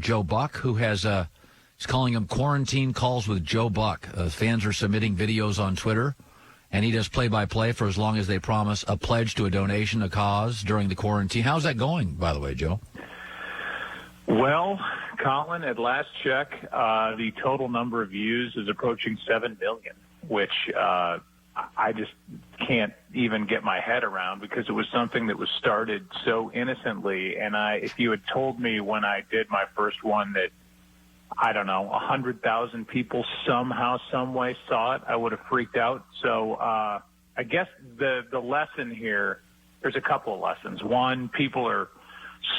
Joe Buck, who has he's calling them quarantine calls with Joe Buck. Fans are submitting videos on Twitter, and he does play-by-play for as long as they promise a pledge to a donation, a cause during the quarantine. How's that going, by the way, Joe? Well, Colin, at last check, the total number of views is approaching 7 million, which I just can't even get my head around because it was something that was started so innocently. And if you had told me when I did my first one that, I don't know, 100,000 people somehow, some way saw it, I would have freaked out. So I guess the lesson here, there's a couple of lessons. One, people are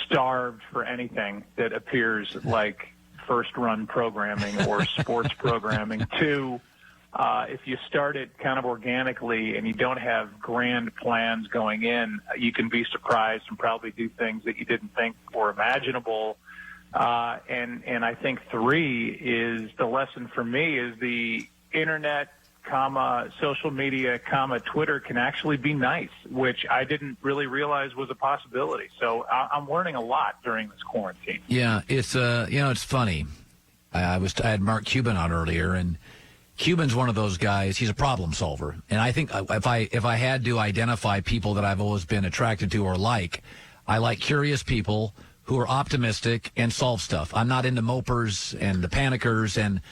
starved for anything that appears like first-run programming or sports programming. Two, if you start it kind of organically and you don't have grand plans going in, you can be surprised and probably do things that you didn't think were imaginable. And I think three is the lesson for me is the internet, social media, Twitter can actually be nice, which I didn't really realize was a possibility. So I'm learning a lot during this quarantine. Yeah, it's it's funny. I had Mark Cuban on earlier, and Cuban's one of those guys. He's a problem solver, and I think if I had to identify people that I've always been attracted to or I like curious people who are optimistic and solve stuff. I'm not into mopers and the panickers, and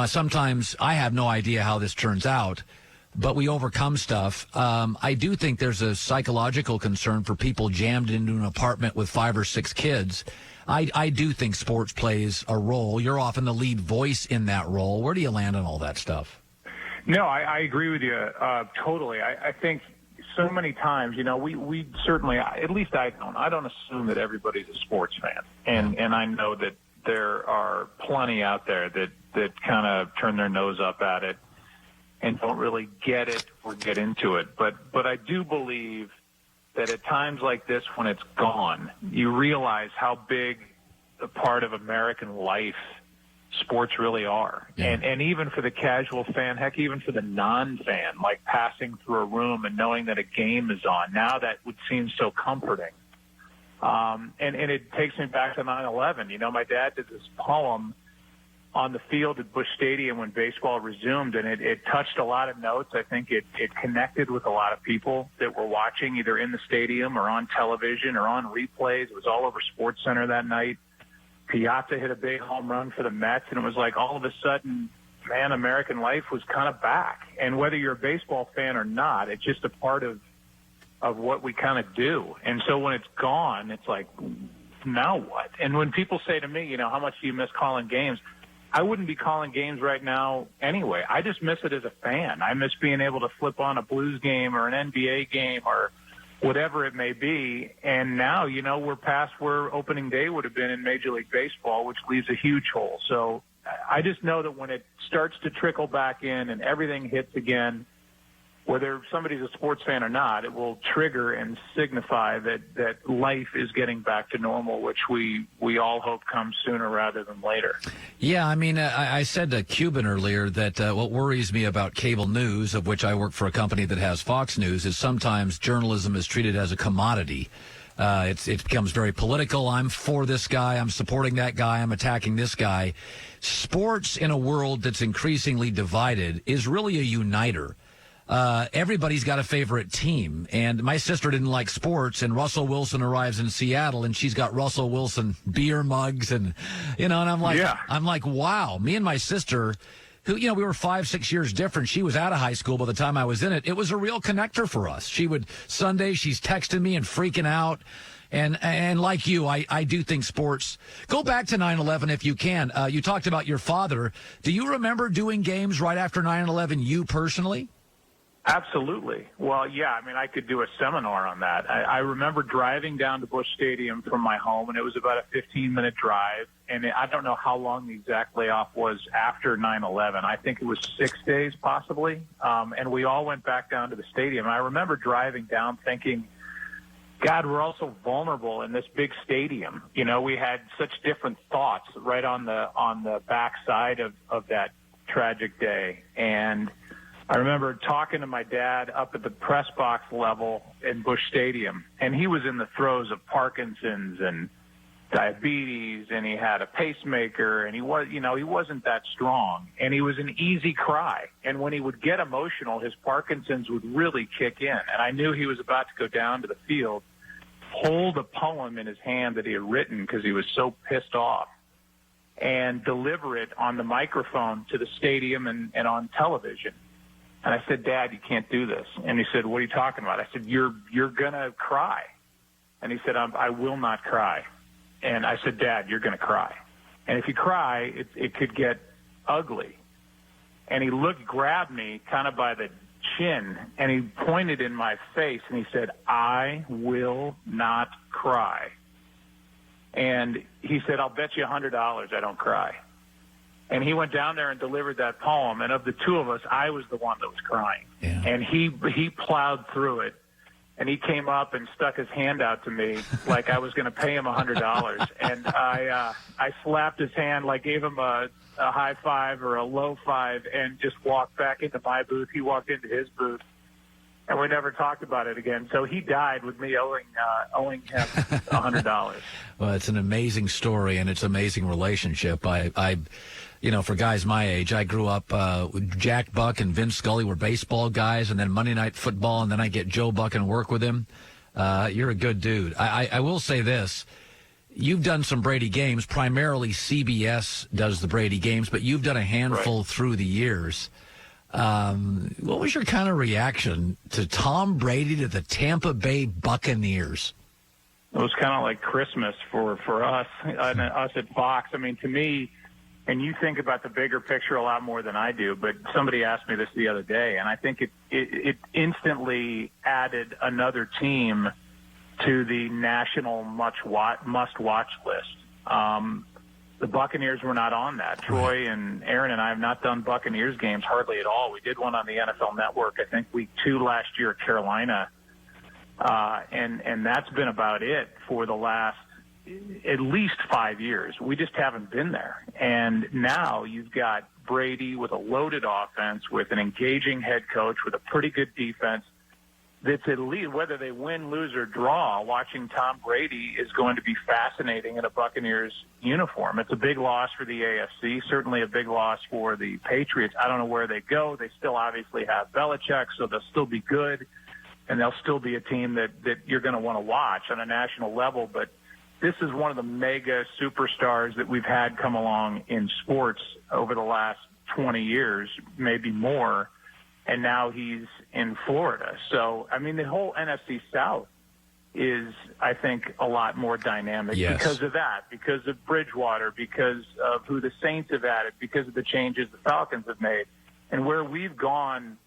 sometimes I have no idea how this turns out, but we overcome stuff. I do think there's a psychological concern for people jammed into an apartment with 5 or 6 kids. I do think sports plays a role. You're often the lead voice in that role. Where do you land on all that stuff? No, I agree with you totally. I think so many times, we certainly, at least I don't assume that everybody's a sports fan. And I know that there are plenty out there that kind of turn their nose up at it and don't really get it or get into it. But I do believe that at times like this, when it's gone, you realize how big a part of American life sports really are. Yeah. And even for the casual fan, heck, even for the non-fan, like passing through a room and knowing that a game is on, now that would seem so comforting. And it takes me back to 9/11. My dad did this poem on the field at Busch Stadium when baseball resumed, and it touched a lot of notes. I think it connected with a lot of people that were watching either in the stadium or on television or on replays. It was all over SportsCenter that night. Piazza hit a big home run for the Mets, and it was like all of a sudden, man, American life was kind of back. And whether you're a baseball fan or not, it's just a part of what we kind of do. And so when it's gone, it's like, now what? And when people say to me, how much do you miss calling games? I wouldn't be calling games right now anyway. I just miss it as a fan. I miss being able to flip on a Blues game or an NBA game or whatever it may be. And now, we're past where opening day would have been in Major League Baseball, which leaves a huge hole. So I just know that when it starts to trickle back in and everything hits again, whether somebody's a sports fan or not, it will trigger and signify that life is getting back to normal, which we all hope comes sooner rather than later. Yeah, I mean, I said to Cuban earlier that what worries me about cable news, of which I work for a company that has Fox News, is sometimes journalism is treated as a commodity. It becomes very political. I'm for this guy. I'm supporting that guy. I'm attacking this guy. Sports in a world that's increasingly divided is really a uniter. Everybody's got a favorite team, and my sister didn't like sports, and Russell Wilson arrives in Seattle, and she's got Russell Wilson beer mugs, and and I'm like, wow. Me and my sister, who we were 5-6 years different. She was out of high school by the time I was in it. It was a real connector for us. Sunday she's texting me and freaking out. And like you, I do think sports. Go back to 9/11 if you can. You talked about your father. Do you remember doing games right after 9/11, you personally? Absolutely. Well, yeah, I mean, I could do a seminar on that. I remember driving down to Busch Stadium from my home, and it was about a 15-minute drive. And I don't know how long the exact layoff was after 9/11. I think it was 6 days possibly. And we all went back down to the stadium. And I remember driving down thinking, God, we're all so vulnerable in this big stadium. We had such different thoughts right on the backside of that tragic day. And I remember talking to my dad up at the press box level in Busch Stadium, and he was in the throes of Parkinson's and diabetes, and he had a pacemaker, and he wasn't that strong, and he was an easy cry. And when he would get emotional, his Parkinson's would really kick in. And I knew he was about to go down to the field, hold a poem in his hand that he had written because he was so pissed off, and deliver it on the microphone to the stadium and on television. And I said, Dad, you can't do this. And he said, what are you talking about? I said, you're going to cry. And he said, I will not cry. And I said, Dad, you're going to cry. And if you cry, it could get ugly. And he grabbed me kind of by the chin, and he pointed in my face, and he said, I will not cry. And he said, I'll bet you $100 I don't cry. And he went down there and delivered that poem. And of the two of us, I was the one that was crying. Yeah. And he plowed through it. And he came up and stuck his hand out to me like I was going to pay him $100. And I slapped his hand, like gave him a high five or a low five, and just walked back into my booth. He walked into his booth, and we never talked about it again. So he died with me owing him $100. Well, it's an amazing story, and it's an amazing relationship. I for guys my age, I grew up with Jack Buck and Vince Scully were baseball guys, and then Monday Night Football, and then I get Joe Buck and work with him. You're a good dude. I will say this. You've done some Brady games. Primarily CBS does the Brady games, but you've done a handful through the years. What was your kind of reaction to Tom Brady to the Tampa Bay Buccaneers? It was kind of like Christmas for us at Fox. I mean, to me, and you think about the bigger picture a lot more than I do, but somebody asked me this the other day, and I think it instantly added another team to the national must-watch list. The Buccaneers were not on that. Troy and Aaron and I have not done Buccaneers games hardly at all. We did one on the NFL Network, I think week 2 last year at Carolina, and that's been about it for the last at least 5 years. We just haven't been there. And now you've got Brady with a loaded offense, with an engaging head coach, with a pretty good defense. That's at least, whether they win, lose, or draw, watching Tom Brady is going to be fascinating in a Buccaneers uniform. It's a big loss for the AFC, certainly a big loss for the Patriots. I don't know where they go. They still obviously have Belichick, so they'll still be good, and they'll still be a team that you're going to want to watch on a national level. But this is one of the mega superstars that we've had come along in sports over the last 20 years, maybe more, and now he's in Florida. So, I mean, the whole NFC South is, I think, a lot more dynamic because of that, because of Bridgewater, because of who the Saints have added, because of the changes the Falcons have made, and where we've gone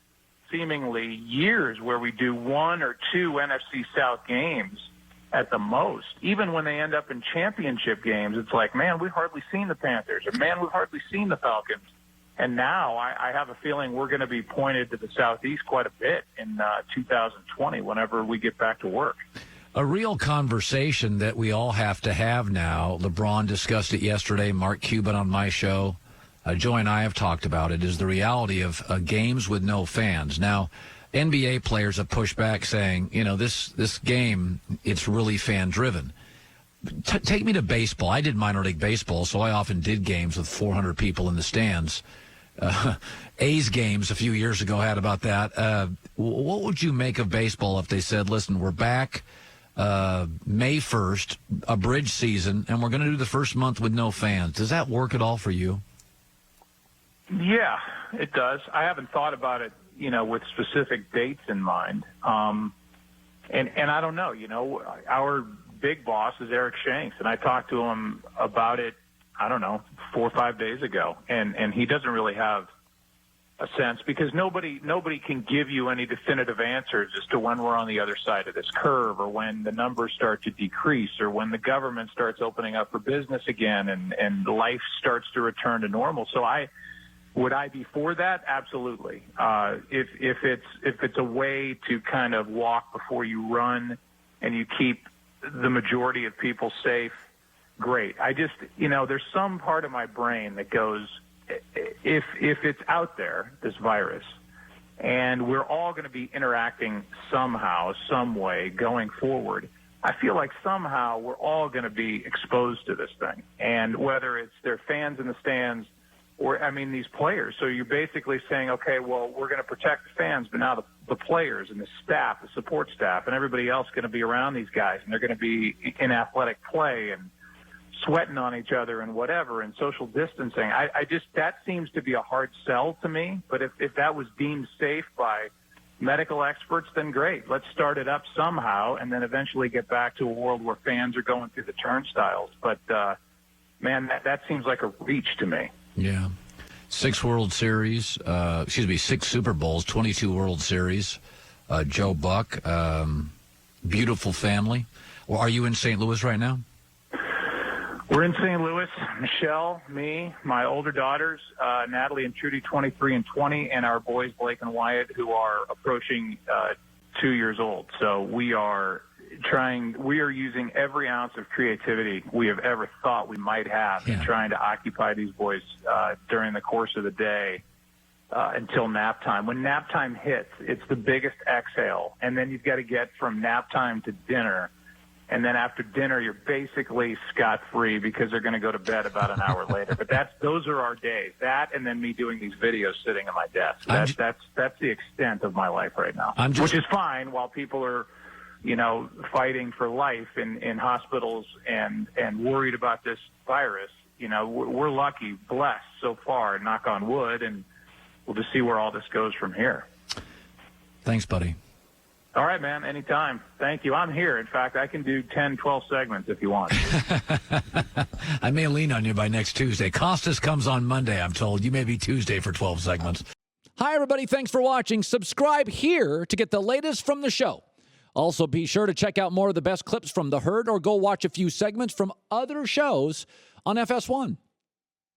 seemingly years where we do 1 or 2 NFC South games at the most. Even when they end up in championship games, it's like, man, we've hardly seen the Panthers, or man, we've hardly seen the Falcons. And now I have a feeling we're going to be pointed to the Southeast quite a bit in 2020 whenever we get back to work. A real conversation that we all have to have now. LeBron discussed it yesterday. Mark Cuban on my show. Joy and I have talked about it, is the reality of games with no fans. Now, NBA players have pushed back saying, this game, it's really fan-driven. Take me to baseball. I did minor league baseball, so I often did games with 400 people in the stands. A's games a few years ago had about that. What would you make of baseball if they said, listen, we're back May 1st, a bridge season, and we're going to do the first month with no fans? Does that work at all for you? Yeah, it does. I haven't thought about it, with specific dates in mind. And I don't know, our big boss is Eric Shanks, and I talked to him about it, 4 or 5 days ago, and he doesn't really have a sense, because nobody can give you any definitive answers as to when we're on the other side of this curve, or when the numbers start to decrease, or when the government starts opening up for business again and life starts to return to normal. So would I be for that? Absolutely. If it's a way to kind of walk before you run, and you keep the majority of people safe, great. I just, there's some part of my brain that goes, if it's out there, this virus, and we're all going to be interacting somehow, some way going forward, I feel like somehow we're all going to be exposed to this thing. And whether it's their fans in the stands or, I mean, these players. So you're basically saying, okay, well, we're going to protect the fans, but now the players and the staff, the support staff, and everybody else going to be around these guys, and they're going to be in athletic play and sweating on each other and whatever, and social distancing. I just, that seems to be a hard sell to me. But if that was deemed safe by medical experts, then great. Let's start it up somehow and then eventually get back to a world where fans are going through the turnstiles. But, man, that seems like a reach to me. Yeah. 6 Super Bowls, 22 World Series. Joe Buck, beautiful family. Well, are you in St. Louis right now? We're in St. Louis. Michelle, me, my older daughters, Natalie and Trudy, 23 and 20, and our boys, Blake and Wyatt, who are approaching 2 years old. So we are using every ounce of creativity we have ever thought we might have in trying to occupy these boys during the course of the day until nap time. When nap time hits, it's the biggest exhale, and then you've got to get from nap time to dinner. And then after dinner, you're basically scot-free because they're going to go to bed about an hour later. But those are our days. That and then me doing these videos sitting at my desk. That's the extent of my life right now, which is fine while people are, fighting for life in hospitals and worried about this virus. We're lucky, blessed so far, knock on wood, and we'll just see where all this goes from here. Thanks, buddy. All right, man, anytime. Thank you. I'm here. In fact, I can do 10, 12 segments if you want. I may lean on you by next Tuesday. Costas comes on Monday, I'm told. You may be Tuesday for 12 segments. Hi, everybody. Thanks for watching. Subscribe here to get the latest from the show. Also, be sure to check out more of the best clips from The Herd or go watch a few segments from other shows on FS1.